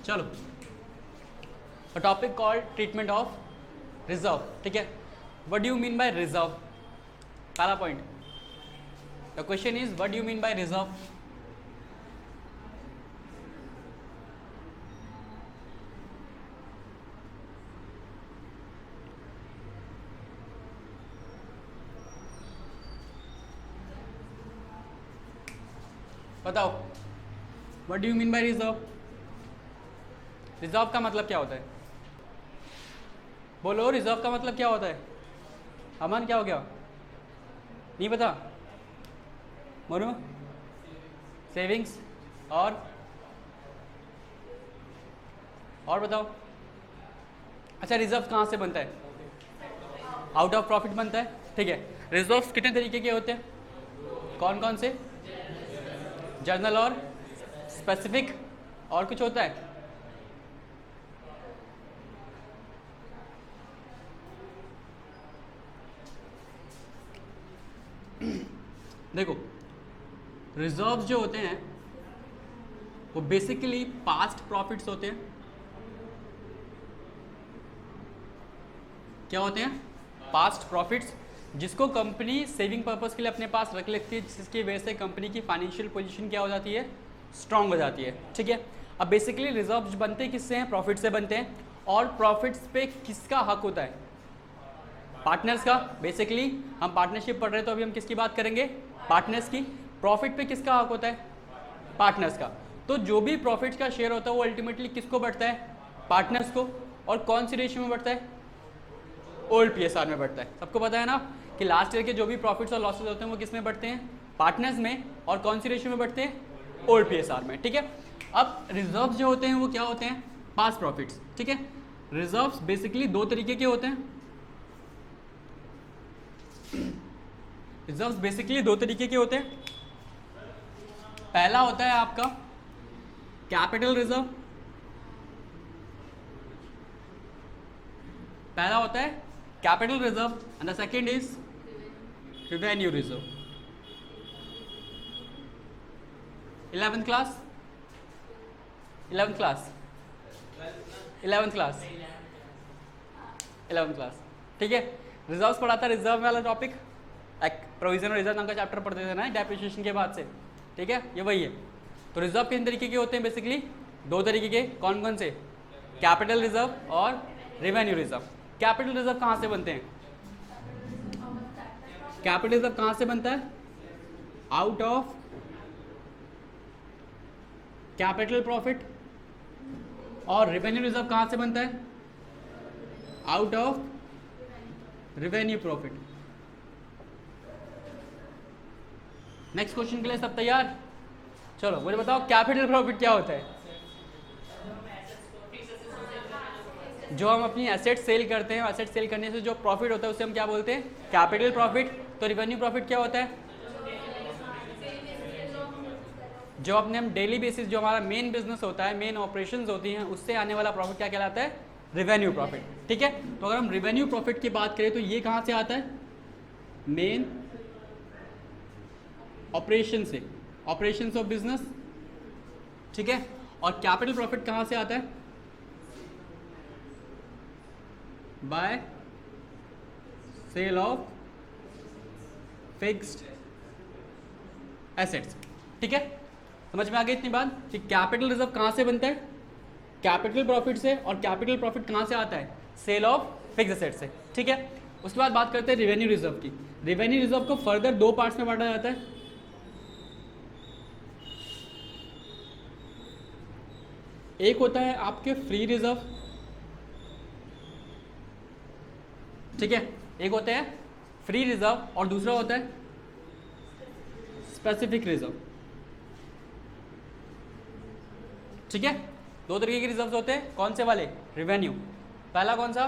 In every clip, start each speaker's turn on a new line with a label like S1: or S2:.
S1: चलो, a topic called treatment of reserve, ठीक है। What do you mean by reserve? पहला point, the question is what do you mean by reserve? बताओ, what do you mean by reserve? Reserve का मतलब क्या होता है? बोलो, रिजर्व का मतलब क्या होता है? अमन, क्या हो गया? नहीं पता? मनु? सेविंग्स और बताओ। अच्छा, रिजर्व कहाँ से बनता है? आउट ऑफ प्रॉफिट बनता है, ठीक है। रिजर्व्स कितने तरीके के होते हैं? कौन कौन से? जर्नल और स्पेसिफिक, और कुछ होता है? देखो, रिजर्व्स जो होते हैं वो बेसिकली पास्ट प्रॉफिट्स होते हैं। क्या होते हैं? पास्ट प्रॉफिट्स, जिसको कंपनी सेविंग पर्पस के लिए अपने पास रख लेती है, जिसकी वजह से कंपनी की फाइनेंशियल पोजीशन क्या हो जाती है? स्ट्रांग हो जाती है, ठीक है। अब बेसिकली रिजर्व्स बनते किससे हैं? प्रॉफिट से बनते हैं। और प्रॉफिट्स पे किसका हक होता है? पार्टनर्स का। बेसिकली हम पार्टनरशिप पढ़ रहे हैं तो अभी हम किसकी बात करेंगे? पार्टनर्स की। प्रॉफिट पे किसका हक होता है? पार्टनर्स का। तो जो भी प्रॉफिट्स का शेयर होता है वो अल्टीमेटली किसको बढ़ता है? पार्टनर्स को। और कौन सी रेशियो में बढ़ता है? ओल्ड पीएसआर में बढ़ता है। सबको पता है ना कि लास्ट ईयर के जो भी प्रॉफिट्स और लॉसेस होते हैं वो किस में बढ़ते हैं? पार्टनर्स में। और कौन सी रेशियो में बढ़ते हैं? ओल्ड पीएसआर में, ठीक है। अब रिजर्व्स जो होते हैं वो क्या होते हैं? पास्ट प्रॉफिट्स, ठीक है। रिजर्व्स बेसिकली दो तरीके के होते हैं। रिजर्व्स बेसिकली दो तरीके के होते हैं। पहला होता है आपका कैपिटल रिजर्व। पहला होता है capital reserve and the second is revenue reserve. 11th class 11th class 11th class 11th class, ठीक है। रिजर्व्स पढ़ा था, रिजर्व वाला टॉपिक, एक प्रोविजन और रिजर्व नाम का चैप्टर पढ़ते थे ना डेप्रिसिएशन के बाद से, ठीक है। ये वही है। तो रिजर्व किन तरीके के होते हैं? बेसिकली दो तरीके के। कौन कौन से? कैपिटल रिजर्व और रेवेन्यू रिजर्व। कैपिटल रिजर्व कहाँ से बनते हैं? कैपिटल रिजर्व कहाँ से बनता है? Out of capital profit. और रेवेन्यू रिजर्व कहाँ से बनता है? Out of revenue profit. Next question के लिए सब तैयार? चलो मुझे बताओ, कैपिटल प्रॉफिट क्या होता है? जो हम अपनी एसेट सेल करते हैं, एसेट सेल करने से जो प्रॉफिट होता है उसे हम क्या बोलते हैं? Capital profit. तो रेवेन्यू प्रॉफिट क्या होता है? जो अपने हम डेली बेसिस, जो हमारा मेन बिजनेस होता है, मेन ऑपरेशंस होती हैं, उससे आने वाला प्रॉफिट क्या कहलाता है? रेवेन्यू प्रॉफिट, ठीक है। तो अगर हम रेवेन्यू प्रॉफिट की बात करें तो ये कहाँ से आता है? मेन ऑपरेशन से, ऑपरेशंस ऑफ बिजनेस, ठीक है। और कैपिटल प्रॉफिट कहाँ से आता है? By sale of fixed assets, ठीक है। समझ में आ गई इतनी बात कि कैपिटल रिजर्व कहाँ से बनता है? कैपिटल प्रॉफिट से। और कैपिटल प्रॉफिट कहाँ से आता है? सेल ऑफ फिक्स्ड एसेट से, ठीक है। उसके बाद बात करते हैं रेवेन्यू रिजर्व की। रेवेन्यू रिजर्व को फर्दर दो पार्ट्स में बांटा जाता है। एक होता है आपके फ्री रिजर्व, ठीक है। एक होता है फ्री रिजर्व और दूसरा होता है स्पेसिफिक रिजर्व, ठीक है। दो तरीके के रिजर्व्स होते हैं। कौन से वाले? रेवेन्यू। पहला कौन सा?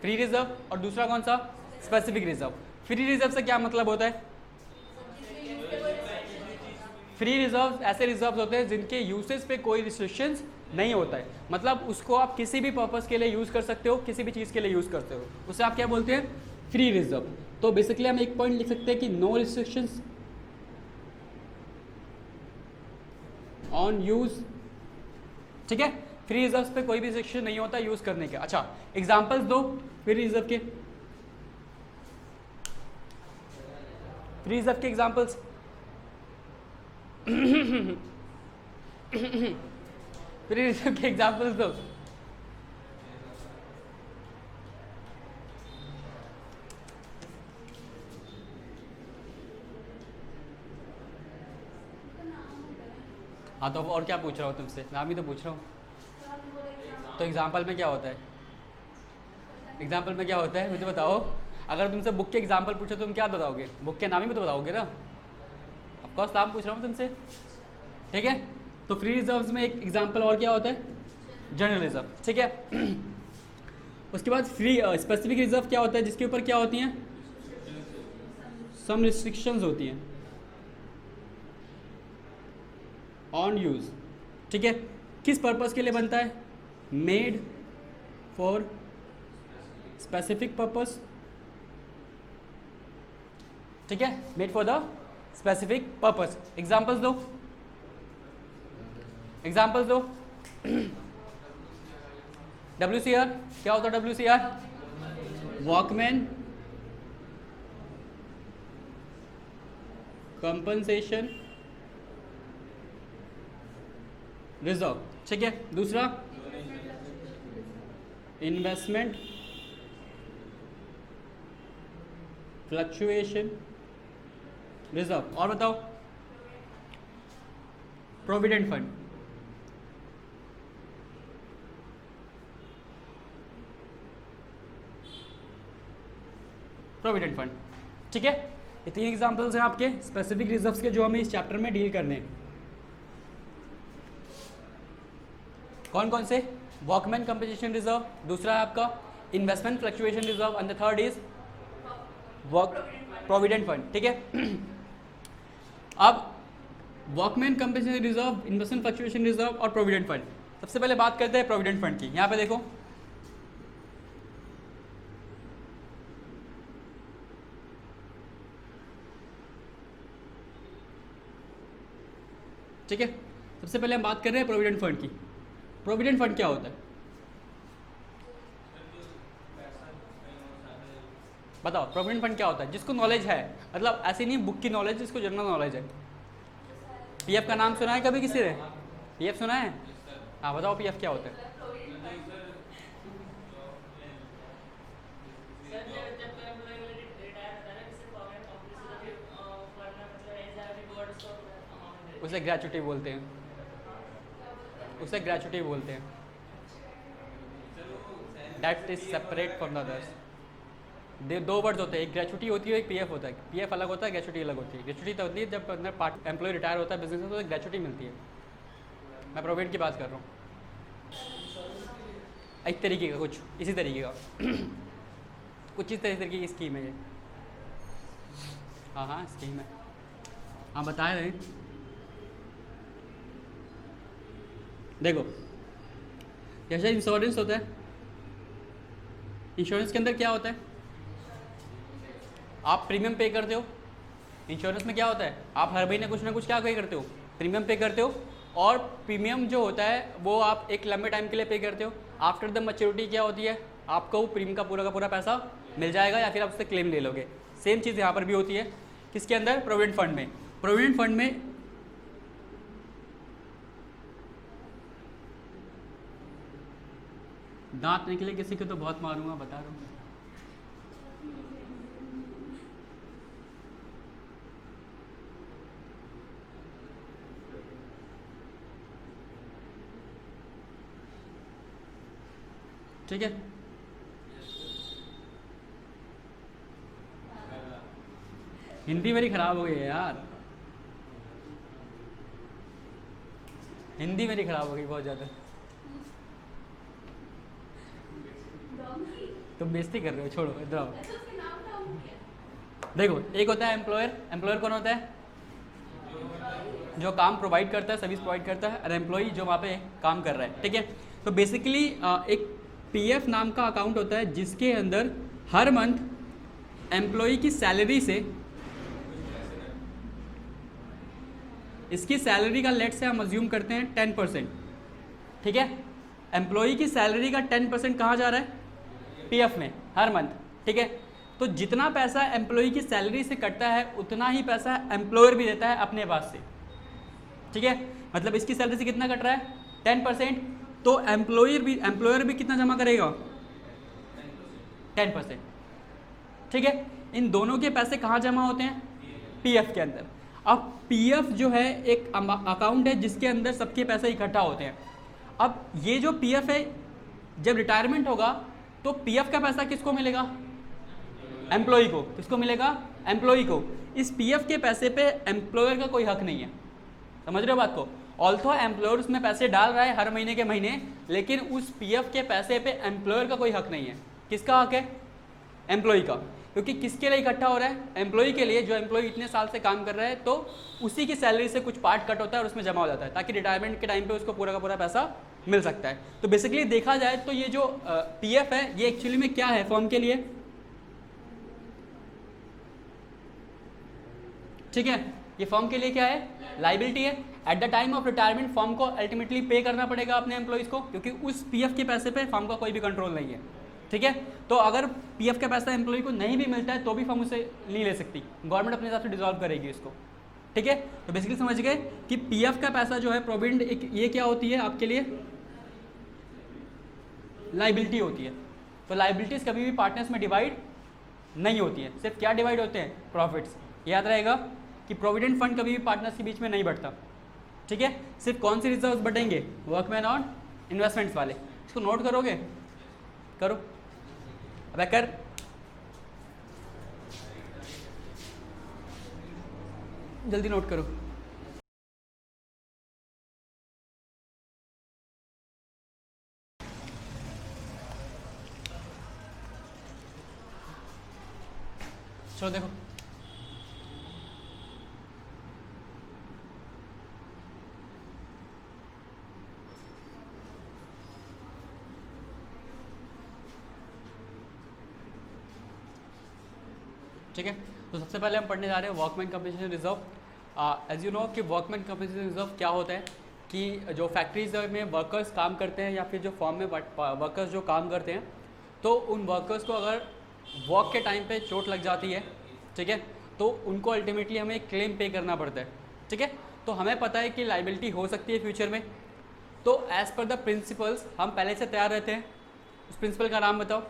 S1: Free reserve. और दूसरा कौन सा? Specific reserve. फ्री रिजर्व से क्या मतलब होता है? फ्री रिजर्व ऐसे रिजर्व्स होते हैं जिनके यूसेज पे कोई रिस्ट्रिक्शंस नहीं होता है। मतलब उसको आप किसी भी पर्पस के लिए यूज कर सकते हो, किसी भी चीज़ के लिए यूज करते हो, उसे आप क्या बोलते हैं? Free reserve. तो बेसिकली हम एक पॉइंट लिख सकते हैं कि नो रिस्ट्रिक्शंस ऑन यूज, ठीक है। फ्री रिजर्व पे कोई भी रिस्ट्रिक्शन नहीं होता यूज करने के। अच्छा एग्जांपल्स दो फ्री रिजर्व के, फ्री रिजर्व के एग्जांपल्स। फ्री रिजर्व के एग्जांपल्स दो। हाँ तो और क्या पूछ रहा हूँ तुमसे, नाम ही तो पूछ रहा हूँ। तो एग्जाम्पल में क्या होता है, एग्जाम्पल में क्या होता है मुझे बताओ। अगर तुमसे बुक के एग्जाम्पल पूछो तो तुम क्या बताओगे, बुक के नाम ही तो बताओगे ना। ऑफकोर्स नाम पूछ रहा हूँ तुमसे, ठीक है। तो फ्री रिजर्व्स में एक एग्जाम्पल और क्या होता है, जनरल रिजर्व, ठीक है। उसके बाद फ्री स्पेसिफिक रिजर्व क्या होता है, जिसके ऊपर क्या होती हैं, सम रिस्ट्रिक्शंस होती हैं ऑन यूज, ठीक है। किस पर्पस के लिए बनता है, मेड फॉर स्पेसिफिक पर्पस, ठीक है, made for the specific purpose. Examples दो, एग्जांपल्स दो। WCR क्या होता है, WCR वॉकमैन कंपनसेशन रिजर्व, ठीक है। दूसरा इन्वेस्टमेंट फ्लक्चुएशन रिजर्व। और बताओ, प्रोविडेंट फंड, प्रोविडेंट फंड, ठीक है। ये 3 एग्जांपल्स हैं आपके स्पेसिफिक रिजर्व्स के जो हमें इस चैप्टर में डील करने हैं। कौन कौन से, वॉकमैन कंपनसेशन रिजर्व, दूसरा है आपका investment fluctuation reserve and the third is provident fund, ठीक है। अब Walkman compensation reserve, investment fluctuation reserve और प्रोविडेंट फंड। सबसे पहले बात करते हैं प्रोविडेंट फंड की। यहाँ पे देखो, ठीक है। सबसे पहले हम बात कर रहे हैं प्रोविडेंट फंड की। प्रोविडेंट फंड क्या होता है, बताओ। प्रोविडेंट फंड क्या होता है, जिसको नॉलेज है, मतलब ऐसी नहीं बुक की नॉलेज, जिसको जनरल नॉलेज है। पीएफ का नाम सुना है कभी किसी ने, पीएफ सुना है? हाँ बताओ पीएफ क्या होता है। उसे ग्रेचुटी बोलते हैं, उसे ग्रेचुटी बोलते हैं। That is separate from the others. दो वर्ड्स होते हैं, एक ग्रेचुटी होती है, एक पीएफ होता है। पीएफ अलग होता है, ग्रेचुटी अलग होती है। ग्रेचुटी तो होती है जब अंदर पार्ट एम्प्लॉय रिटायर होता है बिजनेस में, तो ग्रेचुटी मिलती है। मैं प्रोविडेंट की बात कर रहा हूँ, एक तरीके का, कुछ इसी तरीके का कुछ इस तरीके की स्कीम है ये। हाँ हाँ स्कीम है, हाँ बताए रहे। देखो जैसे इंश्योरेंस होता है, इंश्योरेंस के अंदर क्या होता है, आप प्रीमियम पे करते हो। इंश्योरेंस में क्या होता है, आप हर महीने कुछ ना कुछ क्या पे करते हो, प्रीमियम पे करते हो। और प्रीमियम जो होता है वो आप एक लंबे टाइम के लिए पे करते हो। आफ्टर द मैच्योरिटी क्या होती है, आपको वो प्रीमियम का पूरा पैसा मिल जाएगा या फिर आप उससे क्लेम ले लोगे। सेम चीज़ यहाँ पर भी होती है, किसके अंदर, प्रोविडेंट फंड में। प्रोविडेंट फंड में दांत निकले किसी के तो बहुत मारूंगा, बता रहा हूँ। ठीक है, हिंदी मेरी खराब हो गई है यार, हिंदी मेरी खराब हो गई बहुत ज़्यादा। तुम बेइज्जती कर रहे हो, छोड़ो इधर आओ। देखो एक होता है एम्प्लॉयर। एम्प्लॉयर कौन होता है, जो काम प्रोवाइड करता है, सर्विस प्रोवाइड करता है। और एम्प्लॉई जो वहाँ पे काम कर रहा है, ठीक है। तो बेसिकली एक पीएफ नाम का अकाउंट होता है जिसके अंदर हर मंथ एम्प्लॉई की सैलरी से, इसकी सैलरी का लेट से हम अज्यूम करते हैं 10%, ठीक है। एम्प्लॉई की सैलरी का 10% कहाँ जा रहा है? पीएफ में हर मंथ, ठीक है। तो जितना पैसा एम्प्लॉई की सैलरी से कटता है उतना ही पैसा एम्प्लॉयर भी देता है अपने पास से, ठीक है। मतलब इसकी सैलरी से कितना कट रहा है? 10%। तो एम्प्लॉयर भी कितना जमा करेगा? 10%, ठीक है। इन दोनों के पैसे कहाँ जमा होते हैं? पीएफ के अंदर। अब पीएफ जो है एक अकाउंट है जिसके अंदर सबके पैसे इकट्ठा होते हैं। अब ये जो पीएफ है, जब रिटायरमेंट होगा तो पीएफ का पैसा किसको मिलेगा? एम्प्लॉय को। किसको मिलेगा? एम्प्लॉय को। इस पीएफ के पैसे पे एम्प्लॉयर का कोई हक नहीं है, समझ रहे हो बात को? ऑल्थो एम्प्लॉयर उसमें पैसे डाल रहा है हर महीने के महीने, लेकिन उस पीएफ के पैसे पे एम्प्लॉयर का कोई हक नहीं है। किसका हक है? एम्प्लॉय का। क्योंकि किसके लिए इकट्ठा हो रहा है? एम्प्लॉय के लिए। जो एम्प्लॉय इतने साल से काम कर रहा है तो उसी की सैलरी से कुछ पार्ट कट होता है और उसमें जमा हो जाता है, ताकि रिटायरमेंट के टाइम पे उसको पूरा का पूरा पैसा मिल सकता है। तो बेसिकली देखा जाए तो ये जो पीएफ है ये एक्चुअली में क्या है फर्म के लिए? ठीक है, ये फर्म के लिए क्या है? लाइबिलिटी है। At the time of retirement firm को अल्टीमेटली पे करना पड़ेगा अपने एम्प्लॉइज को, क्योंकि उस पीएफ के पैसे पे फर्म का कोई भी कंट्रोल नहीं है, ठीक है। तो अगर पीएफ का पैसा एम्प्लॉय को नहीं भी मिलता है तो भी फर्म उसे नहीं ले सकती, गवर्नमेंट अपने हिसाब से डिसॉल्व करेगी इसको, ठीक है। तो बेसिकली समझ गए कि पीएफ का पैसा जो है प्रोविडेंट, एक ये क्या होती है आपके लिए? लाइबिलिटी होती है। तो लाइबिलिटीज कभी भी पार्टनर्स में डिवाइड नहीं होती है, सिर्फ क्या डिवाइड होते हैं? प्रॉफिट्स। याद रहेगा कि प्रोविडेंट फंड कभी भी पार्टनर्स के बीच में नहीं बढ़ता, ठीक है। सिर्फ कौन सी रिजर्व्स बढ़ेंगे? वर्कमैन और इन्वेस्टमेंट्स वाले। इसको नोट करोगे? करो, अब कर। जल्दी नोट करो। चलो देखो, ठीक है। तो सबसे पहले हम पढ़ने जा रहे हैं workman compensation reserve. As you know कि वर्कमैन कंपनसेशन रिजर्व क्या होता है कि जो फैक्ट्रीज में वर्कर्स काम करते हैं या फिर जो फॉर्म में वर्कर्स जो काम करते हैं, तो उन वर्कर्स को अगर वर्क के टाइम पे चोट लग जाती है, ठीक है, तो उनको अल्टीमेटली हमें क्लेम पे करना पड़ता है, ठीक है। तो हमें पता है कि लाइबिलिटी हो सकती है फ्यूचर में, तो एज़ पर द प्रिंसिपल्स हम पहले से तैयार रहते हैं। उस प्रिंसिपल का नाम बताओ?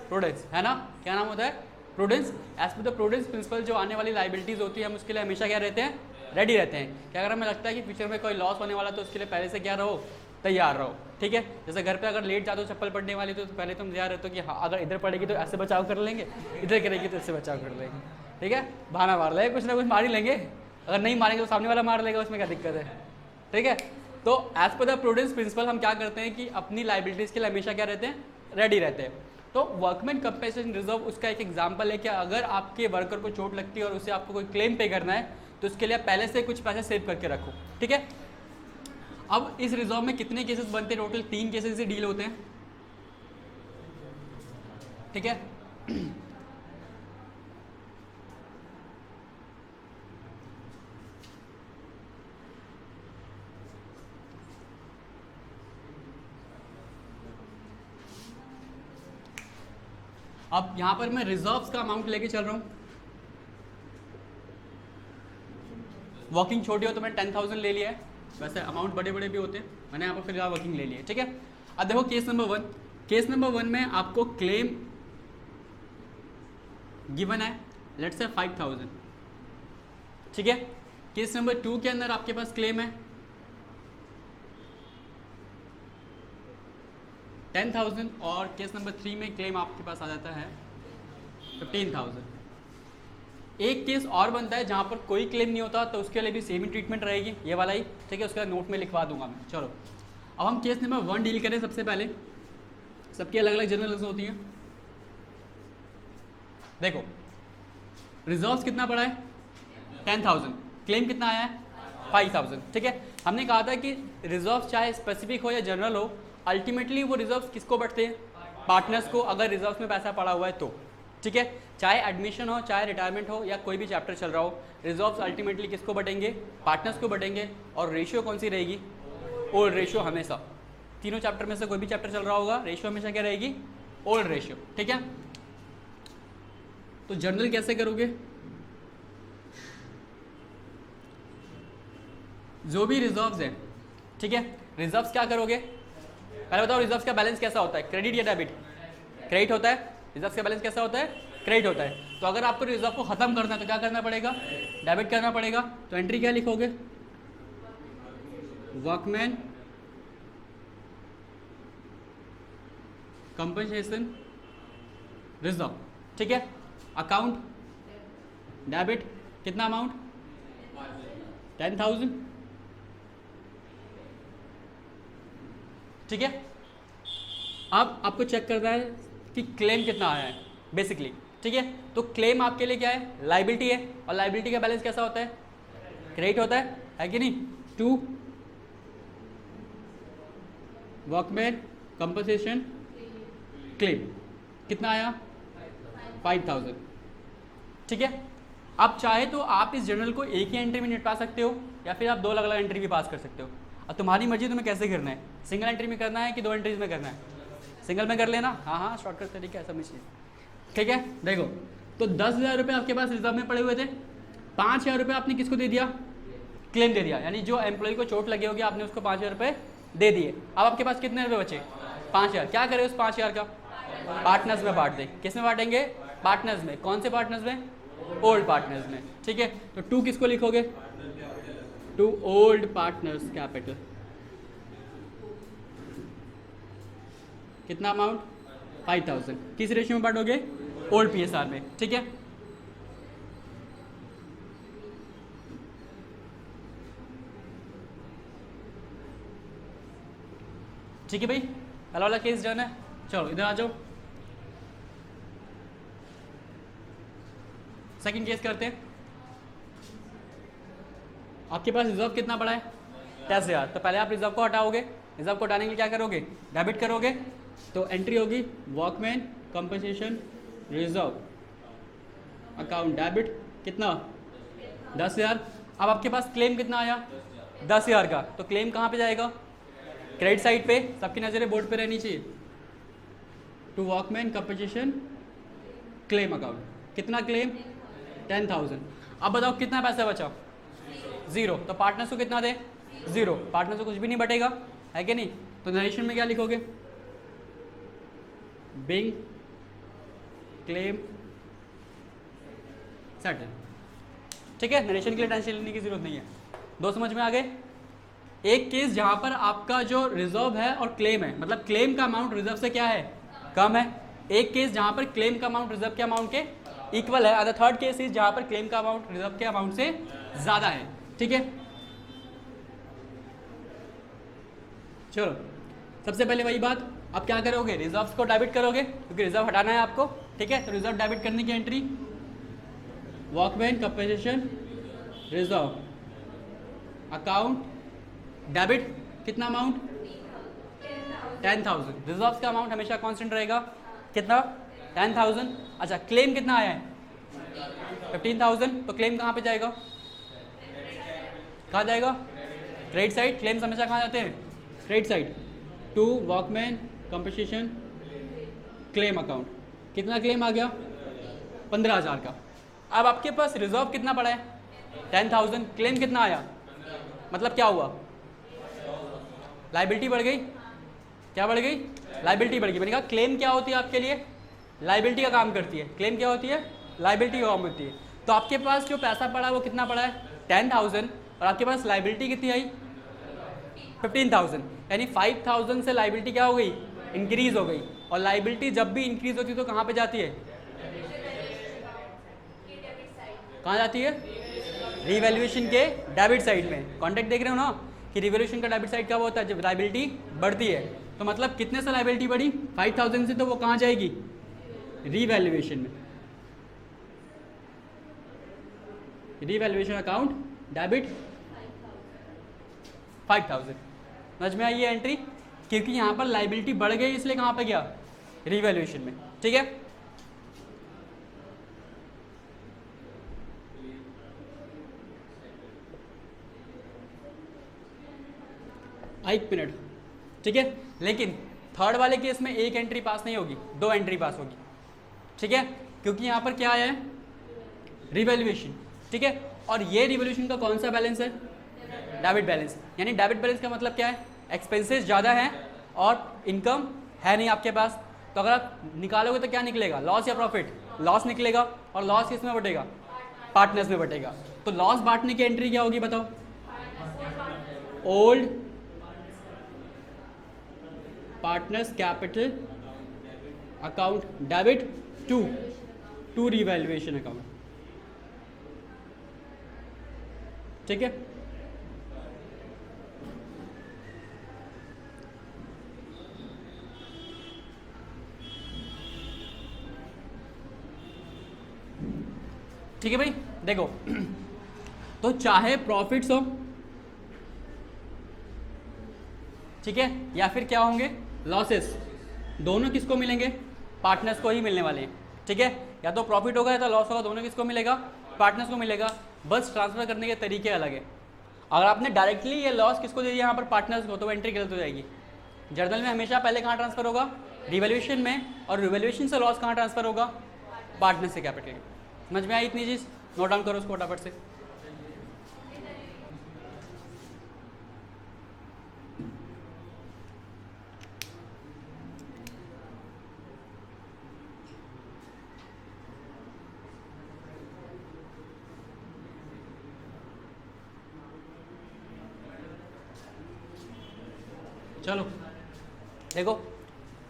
S1: प्रूडेंस, है ना? क्या नाम होता है? Prudence. As per the prudence principle जो आने वाली लाइबिलिटीज़ होती है हम उसके लिए हमेशा क्या रहते हैं? रेडी रहते हैं। क्या अगर हमें लगता है कि फ्यूचर में कोई लॉस होने वाला तो उसके लिए पहले से क्या रहो? तैयार रहो, ठीक है। जैसे घर पे अगर लेट जाते हो चप्पल पड़ने वाली तो पहले तुम तैयार रहते हो कि हाँ अगर इधर पड़ेगी तो ऐसे बचाव कर लेंगे, इधर करेगी तो इससे बचाव कर लेंगे, ठीक है। बहाना मार लेंगे, कुछ ना कुछ मार ही लेंगे। अगर नहीं मारेंगे तो सामने वाला मार लेगा, उसमें क्या दिक्कत है, ठीक है। तो as per the prudence principal हम क्या करते हैं कि अपनी लाइबिलिटीज़ के लिए हमेशा क्या रहते हैं? रेडी रहते हैं। तो वर्कमैन कंपनसेशन रिजर्व उसका एक एग्जांपल है कि अगर आपके वर्कर को चोट लगती है और उसे आपको कोई क्लेम पे करना है तो उसके लिए पहले से कुछ पैसे सेव करके रखो, ठीक है। अब इस रिजर्व में कितने केसेस बनते हैं? टोटल 3 केसेस से डील होते हैं, ठीक है। अब यहां पर मैं रिजर्व्स का अमाउंट लेके चल रहा हूं। वर्किंग छोटी हो तो मैंने 10,000 ले लिया है, वैसे अमाउंट बड़े बड़े भी होते हैं, मैंने यहाँ पर फिर वर्किंग ले लिया है, ठीक है। अब देखो केस नंबर 1। केस नंबर 1 में आपको क्लेम गिवन है, लेट्स से 5,000, ठीक है। केस नंबर 2 के अंदर आपके पास क्लेम है 10,000 और केस नंबर 3 में क्लेम आपके पास आ जाता है 15,000। एक केस और बनता है जहाँ पर कोई क्लेम नहीं होता तो उसके लिए भी सेम ही ट्रीटमेंट रहेगी, ये वाला ही, ठीक है। उसका नोट में लिखवा दूंगा मैं। चलो अब हम केस नंबर 1 डील करें। सबसे पहले सबकी अलग अलग जनरल्स होती हैं। देखो रिजर्व्स कितना पड़ा है? 10,000। क्लेम कितना आया है? 5,000, ठीक है। हमने कहा था कि रिजर्व्स चाहे स्पेसिफिक हो या जनरल हो, अल्टीमेटली वो रिजर्व्स किसको बढ़ते हैं? पार्टनर्स को, अगर रिजर्व्स में पैसा पड़ा हुआ है तो, ठीक है। चाहे एडमिशन हो, चाहे रिटायरमेंट हो या कोई भी चैप्टर चल रहा हो, रिजर्व्स अल्टीमेटली किसको बढ़ेंगे? पार्टनर्स को बढ़ेंगे। और रेशियो कौन सी रहेगी? ओल्ड रेशियो हमेशा, तीनों चैप्टर में से कोई भी चैप्टर चल रहा होगा, रेशियो हमेशा क्या रहेगी, ओल्ड रेशियो, ठीक है। तो जर्नल कैसे करोगे, जो भी रिजर्व्स है, ठीक है, रिजर्व्स क्या करोगे, पहले बताओ रिजर्व्स का बैलेंस कैसा होता है, क्रेडिट या डेबिट, क्रेडिट होता है, रिजर्व्स का बैलेंस कैसा होता है, क्रेडिट होता है। तो अगर आपको रिजर्व को खत्म करना है तो क्या करना पड़ेगा, डेबिट करना पड़ेगा। तो एंट्री क्या लिखोगे, वर्कमैन कंपनसेशन रिजर्व, ठीक है। अकाउंट डेबिट कितना अमाउंट, 10,000, ठीक है। अब आपको चेक करना है कि क्लेम कितना आया है बेसिकली, ठीक है। तो क्लेम आपके लिए क्या है, लाइबिलिटी है, और लाइबिलिटी का बैलेंस कैसा होता है, क्रेडिट होता है कि नहीं। टू वर्कमैन कंपनसेशन क्लेम कितना आया, 5,000, ठीक है। अब चाहे तो आप इस जर्नल को एक ही एंट्री में निपटा सकते हो या फिर आप 2 अलग अलग एंट्री भी पास कर सकते हो। अब तुम्हारी मर्जी तुम्हें कैसे करना है, सिंगल एंट्री में करना है कि 2 एंट्रीज में करना है, सिंगल में कर लेना, हाँ शॉर्टकट तरीका है समझिए, ठीक है। देखो तो 10,000 रुपये आपके पास रिजर्व में पड़े हुए थे, 5,000 रुपये आपने किसको दे दिया, क्लेम दे दिया, यानी जो एम्प्लॉय को चोट लगी होगी आपने उसको 5,000 रुपये दे दिए। अब आपके पास कितने रुपये बचे, 5,000, क्या करें उस 5,000 का, पार्टनर्स में बांट दें। किस में बांटेंगे, पार्टनर्स में, कौन से पार्टनर्स में, ओल्ड पार्टनर्स में, ठीक है। तो 2 किसको लिखोगे, टू ओल्ड पार्टनर्स कैपिटल, कितना अमाउंट, 5,000, किस रेशियो में बांटोगे, ओल्ड PSR में, ठीक है। ठीक है भाई, पहला वाला केस डन है। चलो इधर आ जाओ, सेकंड केस करते हैं। आपके पास रिजर्व कितना पड़ा है, 10,000। तो पहले आप रिजर्व को हटाओगे, रिजर्व को हटाने के लिए क्या करोगे, डेबिट करोगे। तो एंट्री होगी workman compensation reserve account debit, कितना, 10,000। अब आपके पास क्लेम कितना आया, 10,000 का। तो क्लेम कहाँ पे जाएगा, क्रेडिट साइड पे, सबकी नज़रें बोर्ड पे रहनी चाहिए। To workman compensation claim account, कितना क्लेम, 10,000। अब बताओ कितना पैसा बचा, 0। तो पार्टनर्स को कितना दे, 0, पार्टनर्स को कुछ भी नहीं बटेगा, है कि नहीं। तो नरेशन में क्या लिखोगे, बिंग क्लेम सेटल, ठीक है। नरेशन के लिए टेंशन लेने की जरूरत नहीं है। 2 समझ में आ गए। एक केस जहां पर आपका जो रिजर्व है और क्लेम है, मतलब क्लेम का अमाउंट रिजर्व से क्या है, कम है। एक केस जहां पर क्लेम का अमाउंट रिजर्व के अमाउंट के इक्वल है, अदर थर्ड केस इज जहां पर क्लेम का अमाउंट रिजर्व के अमाउंट से ज्यादा है, ठीक है। चलो सबसे पहले वही बात, अब क्या करोगे, रिजर्व्स को डेबिट करोगे क्योंकि रिजर्व हटाना है आपको, ठीक है। तो रिजर्व डेबिट करने की entry workman compensation reserve account debit, कितना अमाउंट, 10,000। रिजर्व्स का अमाउंट हमेशा कांस्टेंट रहेगा, कितना, 10,000। अच्छा क्लेम कितना आया है, 15,000। तो क्लेम कहाँ पे जाएगा, कहाँ जाएगा, क्रेडिट साइड। क्लेम्स हमेशा कहाँ जाते हैं, credit side. To workman compensation claim account, कितना क्लेम आ गया, 15,000 का। अब आपके पास रिजर्व कितना पड़ा है, 10,000, क्लेम कितना आया, मतलब क्या हुआ, लाइबिलिटी बढ़ गई, क्या बढ़ गई, लाइबिलिटी बढ़ गई। मैंने कहा क्लेम क्या होती है आपके लिए, लाइबिलिटी का काम करती है, क्लेम क्या होती है, लाइबिलिटी का काम करती है। तो आपके पास जो पैसा पड़ा है वो कितना पड़ा है, 10,000, और आपके पास लाइबिलिटी कितनी आई, 15,000, यानी 5,000 से लाइबिलिटी क्या हो गई, इंक्रीज हो गई। और लाइबिलिटी जब भी इंक्रीज होती है तो कहाँ पे जाती है, कहाँ जाती है, रिवैल्यूएशन के डेबिट साइड में। कॉन्टेक्ट देख रहे हो ना कि रिवैल्यूएशन का डेबिट साइड कब होता है, जब लाइबिलिटी बढ़ती है। तो मतलब कितने से लाइबिलिटी बढ़ी, 5,000 से, तो वो कहाँ जाएगी, रिवैल्यूएशन में, रिवैल्यूएशन अकाउंट डेबिट 5,000। समझ में आई ये एंट्री, क्योंकि यहाँ पर लाइबिलिटी बढ़ गई इसलिए कहाँ पे गया, रिवैल्यूएशन में, ठीक है। एक मिनट, ठीक है। लेकिन थर्ड वाले केस में एक एंट्री पास नहीं होगी, 2 एंट्री पास होगी, ठीक है, क्योंकि यहाँ पर क्या आया है, रिवैल्यूएशन, ठीक है। और ये रिवैल्यूएशन का कौन सा बैलेंस है, डेबिट बैलेंस। यानी डेबिट बैलेंस का मतलब क्या है, एक्सपेंसेस ज़्यादा है और इनकम है नहीं आपके पास, तो अगर आप निकालोगे तो क्या निकलेगा, लॉस या प्रॉफिट, लॉस निकलेगा। और लॉस किस में बटेगा, पार्टनर्स में बटेगा। तो लॉस बांटने की एंट्री क्या होगी बताओ, old partners capital account debit to revaluation account, ठीक है। ठीक है भाई, देखो तो चाहे प्रॉफिट्स हो, ठीक है, या फिर क्या होंगे, लॉसेस, दोनों किसको मिलेंगे, पार्टनर्स को ही मिलने वाले हैं, ठीक है। या तो प्रॉफिट होगा या तो लॉस होगा, दोनों किसको मिलेगा, पार्टनर्स को मिलेगा। बस ट्रांसफर करने के तरीके अलग है। अगर आपने डायरेक्टली ये लॉस किसको दे दिया यहाँ पर, पार्टनर्स को, तो एंट्री गलत हो जाएगी। जर्नल में हमेशा पहले कहाँ ट्रांसफर होगा, रिवैल्यूएशन में, और रिवैल्यूएशन से लॉस कहाँ ट्रांसफर होगा, पार्टनर से कैपिटल। समझ में आई इतनी चीज़, नोट डाउन करो उसको फटाफट से। चलो देखो,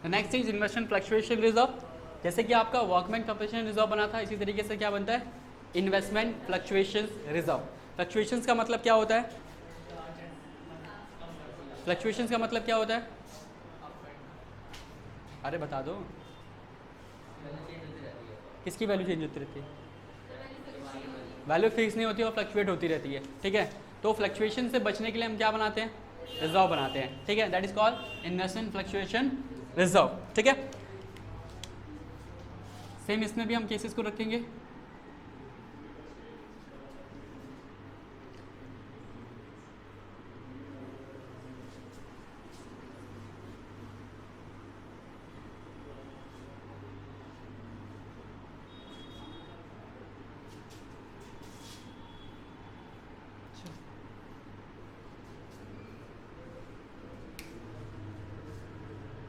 S1: next is investment fluctuation reserve. जैसे कि आपका वर्कमैन कंपनसेशन रिजर्व बना था, इसी तरीके से क्या बनता है, इन्वेस्टमेंट फ्लक्चुएशन रिजर्व। फ्लक्चुएशंस का मतलब क्या होता है, फ्लक्चुएशंस का मतलब क्या होता है, अरे बता दो, किसकी वैल्यू चेंज होती रहती है, वैल्यू फिक्स नहीं होती और फ्लक्चुएट होती रहती है, ठीक है। तो फ्लक्चुएशन से बचने के लिए हम क्या बनाते हैं, रिजर्व बनाते हैं, ठीक है, that is called investment fluctuation reserve, ठीक है। सेम इसमें भी हम केसेस को रखेंगे।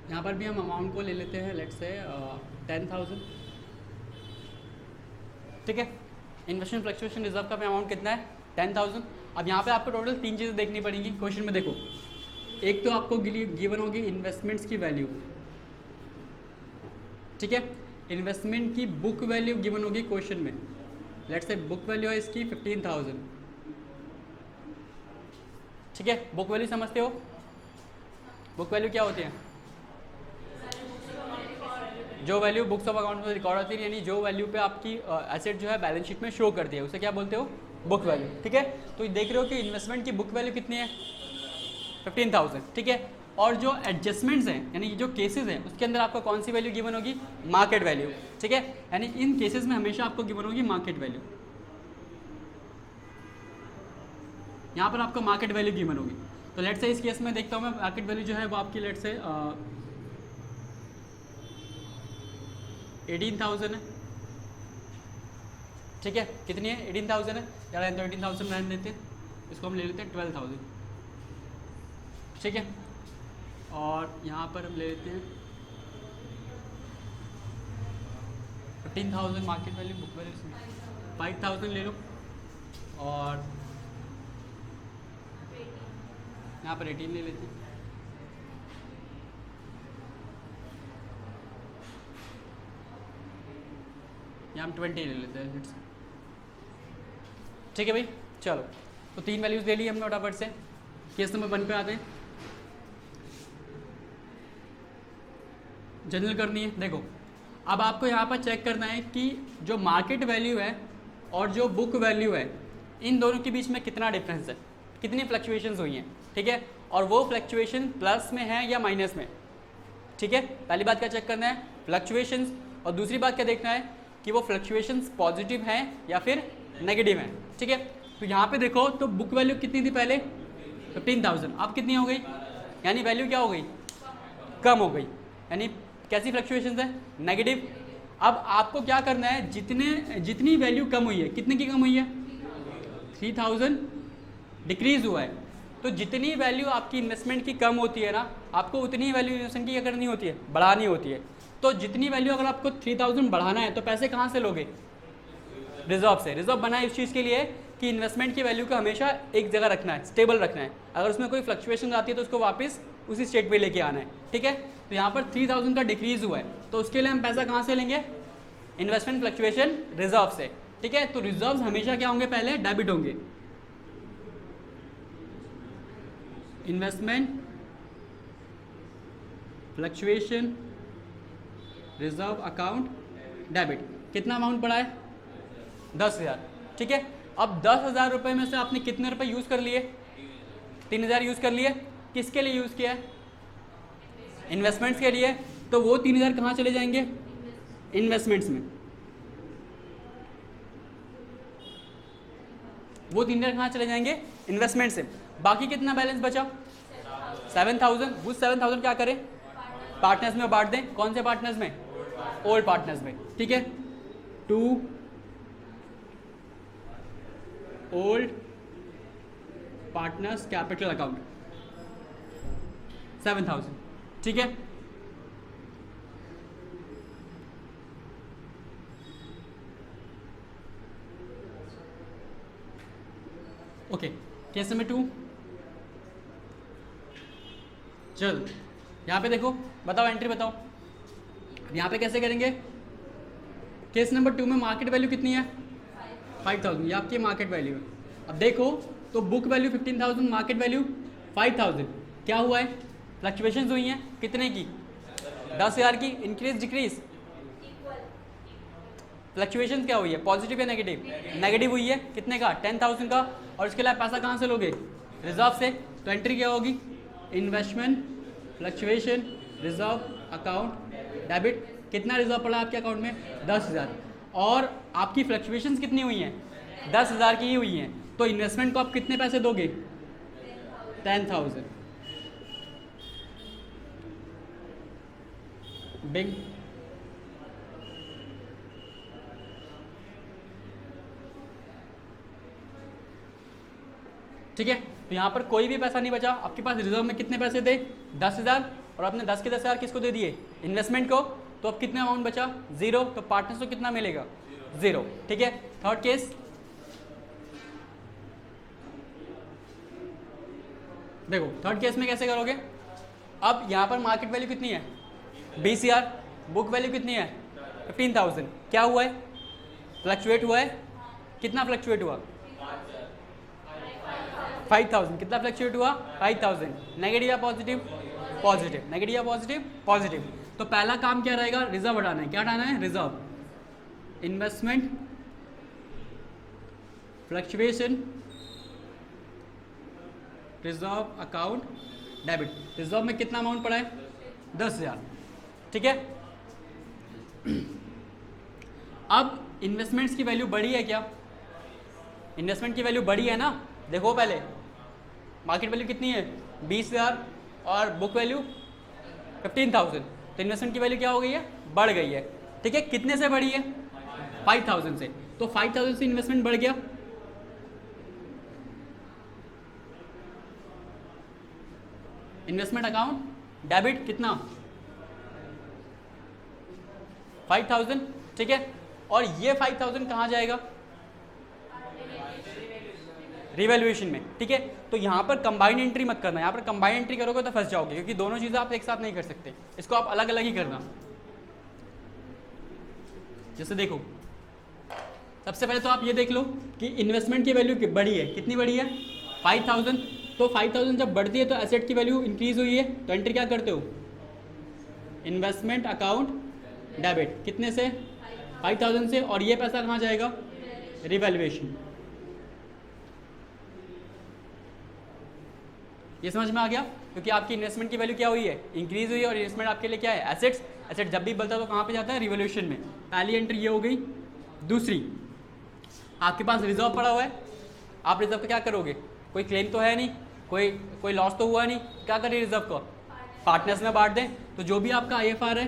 S1: यहाँ पर भी हम अमाउंट को ले लेते हैं, लेट्स से 10,000, ठीक है। इन्वेस्टमेंट फ्लक्चुएशन रिजर्व का अमाउंट कितना है, 10,000। अब यहाँ पे आपको टोटल 3 चीज़ें देखनी पड़ेंगी क्वेश्चन में। देखो, एक तो आपको गिवन होगी इन्वेस्टमेंट्स की वैल्यू, ठीक है। इन्वेस्टमेंट की बुक वैल्यू गिवन होगी क्वेश्चन में, लेट्स से बुक वैल्यू है इसकी 15,000, ठीक है। बुक वैल्यू समझते हो, बुक वैल्यू क्या होती है, जो वैल्यू बुक्स ऑफ अकाउंट में रिकॉर्ड होती है, यानी जो वैल्यू पे आपकी एसेट जो है बैलेंस शीट में शो करती है, उसे क्या बोलते हो, बुक वैल्यू, ठीक है। तो देख रहे हो कि इन्वेस्टमेंट की बुक वैल्यू कितनी है, 15,000, ठीक है। और जो एडजस्टमेंट्स हैं, यानी जो केसेस हैं, उसके अंदर आपको कौन सी वैल्यू गिवन होगी, मार्केट वैल्यू, ठीक है। यानी इन केसेस में हमेशा आपको गिवन होगी मार्केट वैल्यू, यहाँ पर आपको मार्केट वैल्यू गिवन होगी। तो लेट से इस केस में देखता हूँ मैं, मार्केट वैल्यू जो है वो आपकी लेट से 18,000 है, ठीक है। कितनी है, 18,000 है, यार 18,000 रहने देते हैं, इसको हम ले लेते हैं 12,000, ठीक है। और यहाँ पर हम ले लेते हैं 15,000 मार्केट वैल्यू, बुक वैल्यू 5,000 ले लो, और यहाँ पर 18 ले लेते हैं, यहाँ हम 20 ले लेते हैं, ठीक है भाई। चलो, तो 3 वैल्यूज़ ले ली हमने फटाफट से। केस नंबर 1 पे आते हैं, जनरल करनी है। देखो, अब आपको यहाँ पर चेक करना है कि जो मार्केट वैल्यू है और जो बुक वैल्यू है, इन दोनों के बीच में कितना डिफरेंस है, कितनी फ्लक्चुएशंस हुई हैं, ठीक है। और वो फ्लक्चुएशन प्लस में है या माइनस में, ठीक है। पहली बात क्या चेक करना है, फ्लक्चुएशंस, और दूसरी बात क्या देखना है कि वो फ्लक्चुएशंस पॉजिटिव हैं या फिर नेगेटिव हैं, ठीक है। तो यहाँ पे देखो, तो बुक वैल्यू कितनी थी पहले, 15,000, अब कितनी हो गई, यानी वैल्यू क्या हो गई, कम हो गई, यानी कैसी फ्लक्चुएशंस है, नेगेटिव। अब आपको क्या करना है, जितनी वैल्यू कम हुई है, कितने की कम हुई है, 3000 डिक्रीज हुआ है, तो जितनी वैल्यू आपकी इन्वेस्टमेंट की कम होती है ना, आपको उतनी वैल्यू इन्वेस्टमेंट की क्या करनी होती है, बढ़ानी होती है। तो जितनी वैल्यू अगर आपको 3000 बढ़ाना है तो पैसे कहाँ से लोगे, रिजर्व से। रिजर्व बना है इस चीज़ के लिए कि इन्वेस्टमेंट की वैल्यू को हमेशा एक जगह रखना है, स्टेबल रखना है, अगर उसमें कोई फ्लक्चुएशन आती है तो उसको वापस उसी स्टेट पे लेके आना है, ठीक है। तो यहाँ पर 3000 का डिक्रीज हुआ है, तो उसके लिए हम पैसा कहाँ से लेंगे, इन्वेस्टमेंट फ्लक्चुएशन रिजर्व से, ठीक है। तो रिजर्व हमेशा क्या होंगे, पहले डेबिट होंगे, investment fluctuation reserve account debit. कितना अमाउंट पड़ा है, 10,000, ठीक है। अब 10,000 रुपये में से आपने कितने रुपए यूज़ कर लिए, 3,000 यूज़ कर लिए। किसके लिए यूज़ किया है, इन्वेस्टमेंट्स के लिए। तो वो 3,000 कहाँ चले जाएंगे, इन्वेस्टमेंट्स में। वो 3,000 कहाँ चले जाएंगे, इन्वेस्टमेंट से। बाकी कितना बैलेंस बचा, 7,000। वो 7,000 क्या करें, पार्टनर्स में बांट दें। कौन से पार्टनर्स में, ओल्ड पार्टनर्स में, ठीक है। To old partners capital account 7,000, ठीक है। Okay, case number 2। चल यहाँ पे देखो, बताओ एंट्री बताओ, यहाँ पे कैसे करेंगे। केस नंबर 2 में मार्केट वैल्यू कितनी है, 5,000, ये आपकी मार्केट वैल्यू है। अब देखो तो बुक वैल्यू 15,000, मार्केट वैल्यू 5,000। क्या हुआ है, फ्लक्चुएशंस हुई हैं, कितने की, 10,000 की। इंक्रीज डिक्रीज, फ्लक्चुएशन क्या हुई है, पॉजिटिव या नेगेटिव, नेगेटिव हुई है। कितने का, 10,000 का। और इसके अलावा पैसा कहाँ से लोगे, रिजर्व से। तो एंट्री क्या होगी, investment fluctuation reserve account debit. कितना रिजर्व पड़ा आपके अकाउंट में, 10,000। और आपकी फ्लक्चुएशंस कितनी हुई हैं, 10,000 की ही हुई हैं। तो इन्वेस्टमेंट को आप कितने पैसे दोगे, 10,000। बिग ठीक है। तो यहाँ पर कोई भी पैसा नहीं बचा, आपके पास रिजर्व में कितने पैसे थे, 10,000, और आपने 10 के 10,000 किसको दे दिए, इन्वेस्टमेंट को। तो अब कितना अमाउंट बचा, 0। तो पार्टनर्स को कितना मिलेगा, 0, ठीक है। थर्ड केस, देखो थर्ड केस में कैसे करोगे। अब यहाँ पर मार्केट वैल्यू कितनी है, 20,000, बुक वैल्यू कितनी है, 15,000। क्या हुआ है, फ्लक्चुएट हुआ है, कितना फ्लक्चुएट हुआ, 5,000। कितना फ्लक्चुएट हुआ, 5,000। नेगेटिव या पॉजिटिव, पॉजिटिव, नेगेटिव या पॉजिटिव, पॉजिटिव। तो पहला काम क्या रहेगा, रिजर्व हटाना है। क्या हटाना है, reserve, investment fluctuation reserve account debit. Reserve में कितना अमाउंट पड़ा है, 10,000, ठीक है। अब इन्वेस्टमेंट्स की वैल्यू बढ़ी है क्या, इन्वेस्टमेंट की वैल्यू बढ़ी है ना। देखो पहले मार्केट वैल्यू कितनी है, 20,000, और बुक वैल्यू 15,000। तो इन्वेस्टमेंट की वैल्यू क्या हो गई है, बढ़ गई है, ठीक है। कितने से बढ़ी है, 5,000 से। तो 5,000 से इन्वेस्टमेंट बढ़ गया। इन्वेस्टमेंट अकाउंट डेबिट कितना, 5,000, ठीक है। और ये 5,000 कहाँ जाएगा, रिवैल्यूएशन में, ठीक है। तो यहाँ पर कंबाइंड एंट्री मत करना, यहाँ पर कंबाइंड एंट्री करोगे तो फंस जाओगे, क्योंकि दोनों चीज़ें आप एक साथ नहीं कर सकते, इसको आप अलग अलग ही करना। जैसे देखो, सबसे पहले तो आप ये देख लो कि इन्वेस्टमेंट की वैल्यू बढ़ी है, कितनी बढ़ी है, 5,000। तो 5,000 जब बढ़ती है तो एसेट की वैल्यू इंक्रीज हुई है। तो एंट्री क्या करते हो, इन्वेस्टमेंट अकाउंट डेबिट, कितने से, 5,000 से। और ये पैसा कहाँ जाएगा, रिवैल्यूएशन। ये समझ में आ गया, क्योंकि आपकी इन्वेस्टमेंट की वैल्यू क्या हुई है, इंक्रीज हुई है। और इन्वेस्टमेंट आपके लिए क्या है, एसेट्स। एसेट जब भी बढ़ता है तो कहाँ पे जाता है, रिवैल्यूएशन में। पहली एंट्री ये हो गई। दूसरी, आपके पास रिजर्व पड़ा हुआ है, आप रिजर्व का क्या करोगे, कोई क्लेम तो है नहीं, कोई कोई लॉस तो हुआ नहीं, क्या करें रिजर्व को पार्टनर्स में बांट दें। तो जो भी आपका IFR है,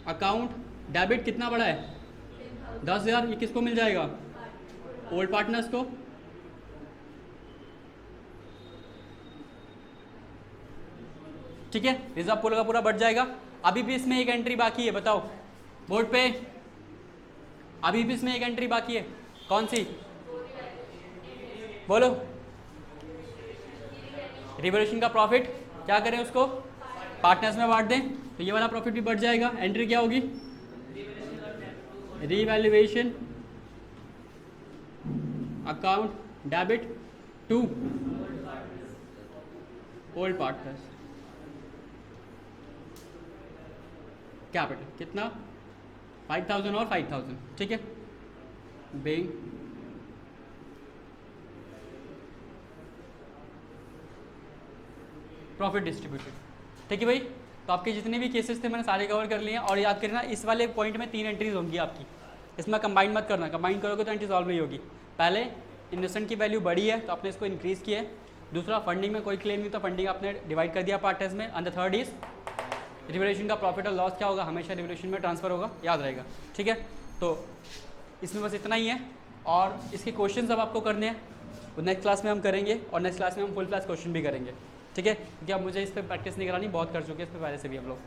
S1: अकाउंट डेबिट कितना बड़ा है 10,000, ये किसको मिल जाएगा ओल्ड पार्टनर्स को। ठीक है, रिजर्व पूरा का पूरा बढ़ जाएगा। अभी भी इसमें एक एंट्री बाकी है, बताओ बोर्ड पे, अभी भी इसमें एक एंट्री बाकी है, कौन सी बोलो। रिवोल्यूशन का प्रॉफिट क्या करें, उसको पार्टनर्स में बांट दें, तो ये वाला प्रॉफिट भी बढ़ जाएगा। एंट्री क्या होगी, revaluation account debit to old partners, capital कितना 5,000 और 5,000। ठीक है, बेइंग प्रॉफिट डिस्ट्रीब्यूटेड। ठीक है भाई, तो आपके जितने भी केसेस थे मैंने सारे कवर कर लिए हैं। और याद करना इस वाले पॉइंट में 3 एंट्रीज होंगी आपकी, इसमें कंबाइन मत करना, कंबाइन करोगे तो एंट्री सॉल्व नहीं होगी। पहले इन्वेस्टमेंट की वैल्यू बढ़ी है तो आपने इसको इंक्रीज़ किया है, दूसरा फंडिंग में कोई क्लेम नहीं तो फंडिंग आपने डिवाइड कर दिया पार्टनर्स में, and the third is revolution का प्रॉफिट और लॉस क्या होगा, हमेशा रिवोल्यूशन में ट्रांसफर होगा, याद रहेगा। ठीक है, तो इसमें बस इतना ही है। और इसके क्वेश्चन अब आपको करने हैं, वो नेक्स्ट क्लास में हम करेंगे, और नेक्स्ट क्लास में हम फुल क्लास क्वेश्चन भी करेंगे। ठीक है, क्योंकि अब मुझे इस पर प्रैक्टिस नहीं करानी, बहुत कर चुके हैं इस पर पहले से भी हम लोग।